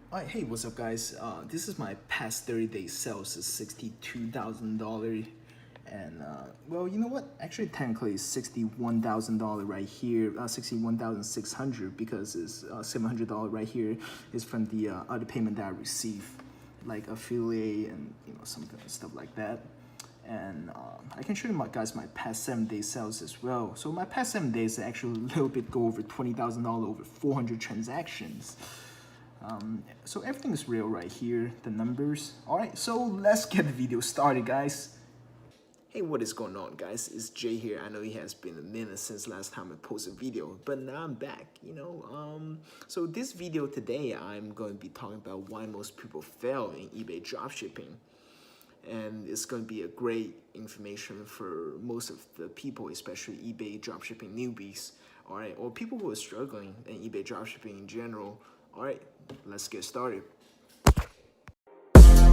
Alright, hey, what's up, guys? This is my past 30-day sales is $62,000, and well, you know what? Actually, technically, it's $61,000 right here. 61,600 because it's $700 right here is from the other payment that I received, like affiliate and something stuff like that. And I can show you guys my past 7-day sales as well. So my past 7 days actually a little bit go over $20,000 over 400 transactions. So everything is real right here, the numbers. All right, so let's get the video started, guys. Hey, what is going on, guys? It's Jay here. I know it has been a minute since last time I posted a video, but now I'm back, So this video today, I'm going to be talking about why most people fail in eBay dropshipping. And it's going to be a great information for most of the people, especially eBay dropshipping newbies, all right, or people who are struggling in eBay dropshipping in general. All right, let's get started.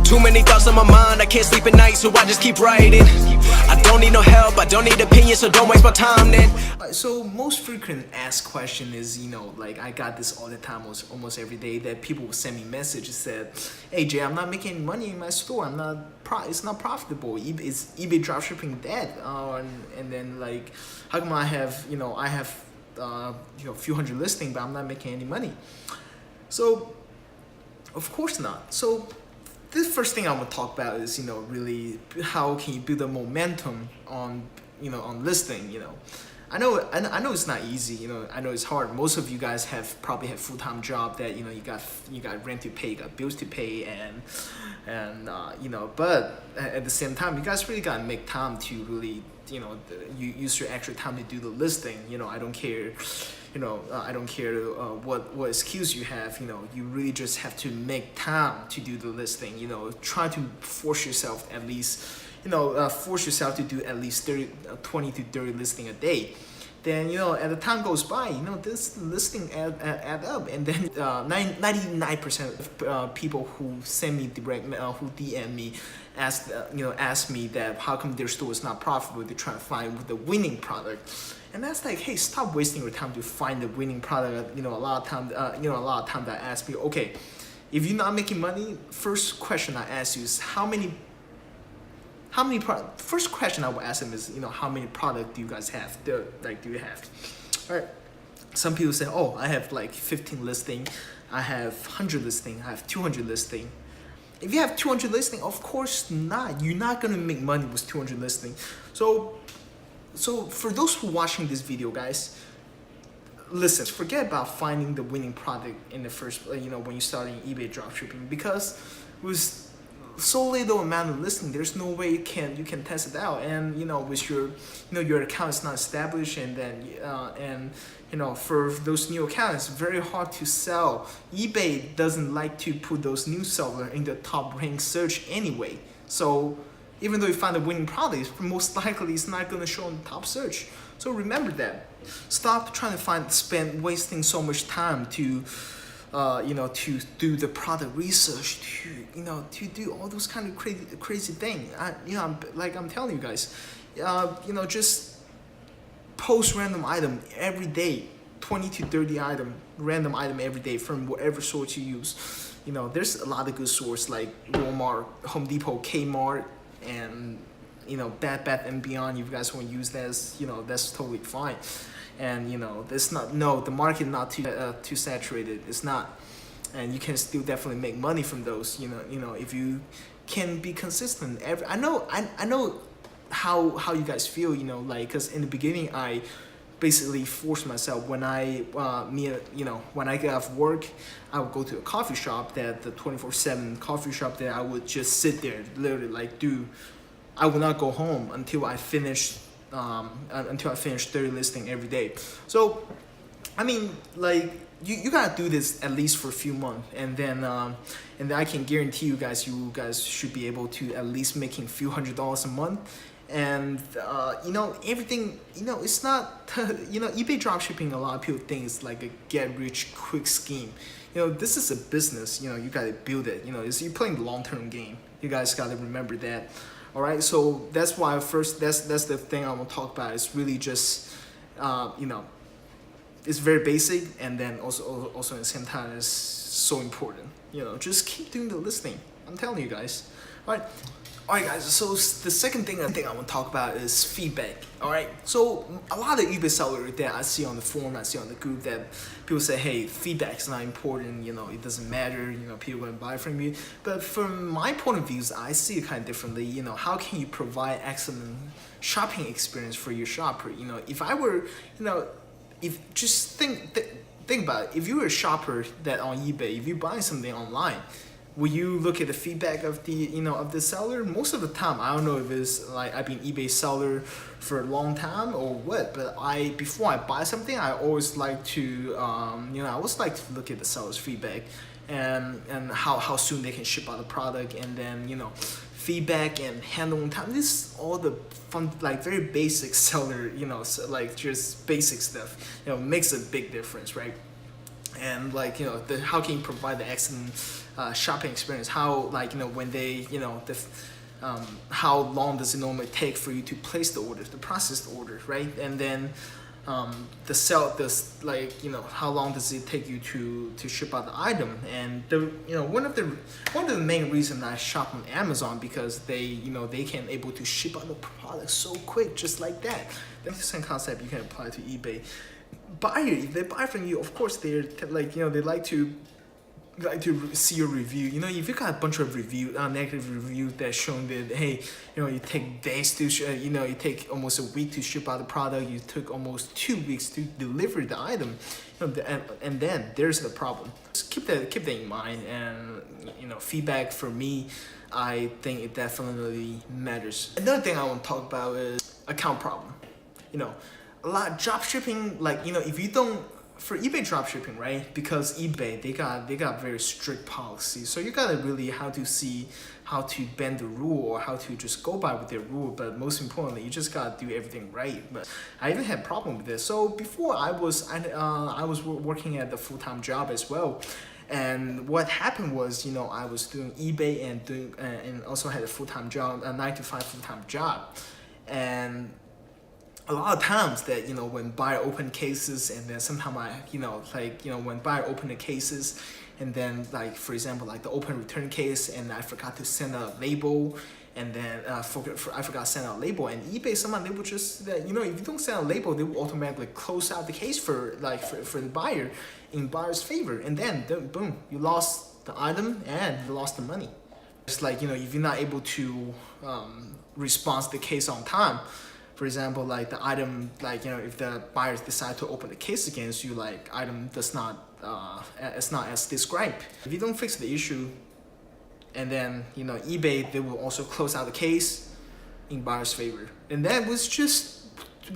Too many thoughts on my mind, I can't sleep at night, so I just keep writing. I don't need no help, I don't need opinions, so don't waste my time then. So most frequent asked question is, like I got this all the time, almost every day, that people will send me messages that, hey Jay, I'm not making any money in my store, it's not profitable, is eBay dropshipping dead? And then like, how come I have, a few hundred listings, but I'm not making any money? So, of course not. So, the first thing I'm gonna talk about is, really how can you build a momentum on, on listing. I know it's not easy. I know it's hard. Most of you guys probably have full-time job that you got rent to pay, you got bills to pay, and but at the same time, you guys really gotta make time to really, you use your extra time to do the listing. I don't care. I don't care what excuse you have. You really just have to make time to do the listing. Try to force yourself at least, force yourself to do at least 20 to 30 listing a day. Then as the time goes by, this listing add up, and then 99% of people who send me direct, who DM me, ask me that how come their store is not profitable. They're trying to find the winning product. And that's like, hey, stop wasting your time to find the winning product. A lot of time, that I ask me, okay, if you're not making money, first question I ask you is how many first question I will ask them is, how many product do you guys have? Do you have? All right. Some people say, oh, I have like 15 listing, I have 100 listing, I have 200 listing. If you have 200 listing, of course not. You're not gonna make money with 200 listing. So for those who are watching this video, guys, listen, forget about finding the winning product in the first, when you're starting eBay dropshipping, because with so little amount of listing, there's no way you can test it out. And with your account is not established, and then for those new accounts, it's very hard to sell. eBay doesn't like to put those new seller in the top ranked search anyway. So even though you find a winning product, most likely it's not going to show in the top search. So remember that. Stop trying to wasting so much time to to do the product research, to do all those kind of crazy things. I'm telling you guys, just post random item every day, 20 to 30 random item every day from whatever source you use. There's a lot of good sources like Walmart, Home Depot, Kmart, and Bed Bath and Beyond. If you guys want to use that, that's totally fine. And the market not too saturated. It's not, and you can still definitely make money from those. If you can be consistent. I know how you guys feel. Because in the beginning I basically forced myself when when I get off work, I would go to a coffee shop, the 24/7 coffee shop that I would just sit there literally I would not go home until I finished 30 listing every day. So I mean, you gotta do this at least for a few months, and then I can guarantee you guys should be able to at least making a few $100s a month. And everything, it's not eBay dropshipping, a lot of people think it's like a get rich quick scheme. This is a business. You gotta build it. You're playing the long-term game. You guys gotta remember that. All right, so that's why that's the thing I want to talk about. It's really just it's very basic, and then also at the same time it's so important. Just keep doing the listening. I'm telling you guys. All right, guys. So the second thing I think I want to talk about is feedback. All right. So a lot of eBay sellers that I see on the forum, I see on the group, that people say, "Hey, feedback's not important. It doesn't matter. People gonna buy from you." But from my point of views, I see it kind of differently. How can you provide excellent shopping experience for your shopper? If I were, if just think about it. If you were a shopper that on eBay, if you buy something online, will you look at the feedback of the seller? Most of the time, I don't know if it's like I've been eBay seller for a long time or what, but before I buy something, I always like to look at the seller's feedback and how soon they can ship out the product, and then feedback and handling time. This is all the fun, like very basic seller, so like just basic stuff, makes a big difference, right? And how can you provide the excellent shopping experience? How when they how long does it normally take for you to place the order, to process the order, right? And then how long does it take you to ship out the item? And one of the main reasons I shop on Amazon, because they can able to ship out the product so quick, just like that. That's the same concept you can apply to eBay. Buyer, if they buy from you, of course they like to see your review. If you got a bunch of negative reviews that showing that, hey, you take days to you take almost a week to ship out the product, you took almost 2 weeks to deliver the item, and then there's the problem. Just keep that in mind. And feedback for me, I think it definitely matters. Another thing I want to talk about is account problem. A lot of drop shipping, if you don't, for eBay drop shipping, right? Because eBay, they got very strict policies. So you gotta really how to bend the rule, or how to just go by with their rule. But most importantly, you just gotta do everything right. But I even had problem with this. So before I was working at the full-time job as well. And what happened was, I was doing eBay and also had a full-time job, a 9-to-5 full-time job. And a lot of times that when buyer open cases, and then sometimes when buyer open the cases, and then for example the open return case, and I forgot to send out a label, and then I forgot to send out a label, and eBay sometimes they would just if you don't send out a label, they will automatically close out the case for the buyer in buyer's favor, and then boom, you lost the item and you lost the money. It's if you're not able to respond to the case on time. For example, the item, if the buyers decide to open the case against you, item does not, it's not as described. If you don't fix the issue, and then eBay, they will also close out the case in buyer's favor. And that was just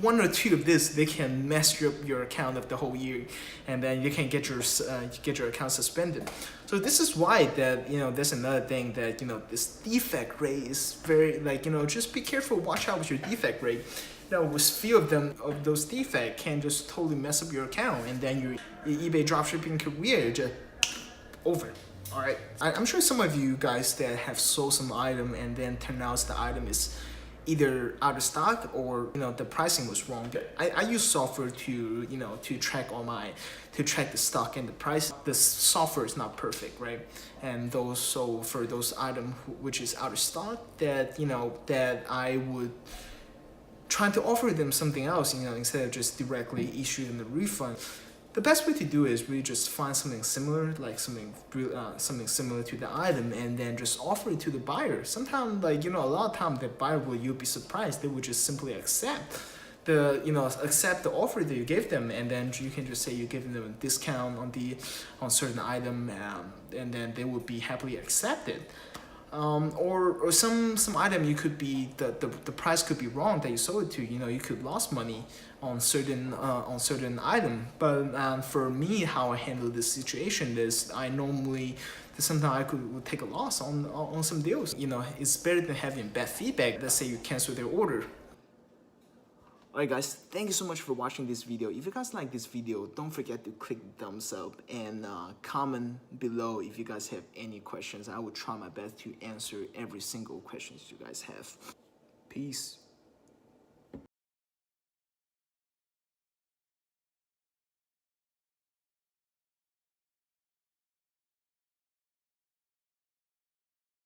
one or two of this, they can mess up your account of the whole year, and then you can get your account suspended. So this is why that there's another thing that this defect rate is very just be careful, watch out with your defect rate. With few of those defects can just totally mess up your account, and then your eBay dropshipping career just over. All right, I'm sure some of you guys that have sold some item and then turn out the item is either out of stock, or the pricing was wrong. I use software to track the stock and the price. The software is not perfect, right? And for those items which is out of stock, that I would try to offer them something else, instead of just directly issue them the refund. The best way to do it is really just find something similar, something similar to the item, and then just offer it to the buyer. Sometimes, a lot of times the buyer you'll be surprised, they will just simply accept the offer that you gave them, and then you can just say you're giving them a discount on certain item, and then they will be happily accepted. Or some item you could be the price could be wrong that you sold it to. You could lost money on certain item. But for me, how I handle this situation is I normally sometimes would take a loss on some deals. It's better than having bad feedback. Let's say you cancel their order. Alright guys, thank you so much for watching this video. If you guys like this video, don't forget to click the thumbs up and comment below if you guys have any questions. I will try my best to answer every single questions you guys have. Peace.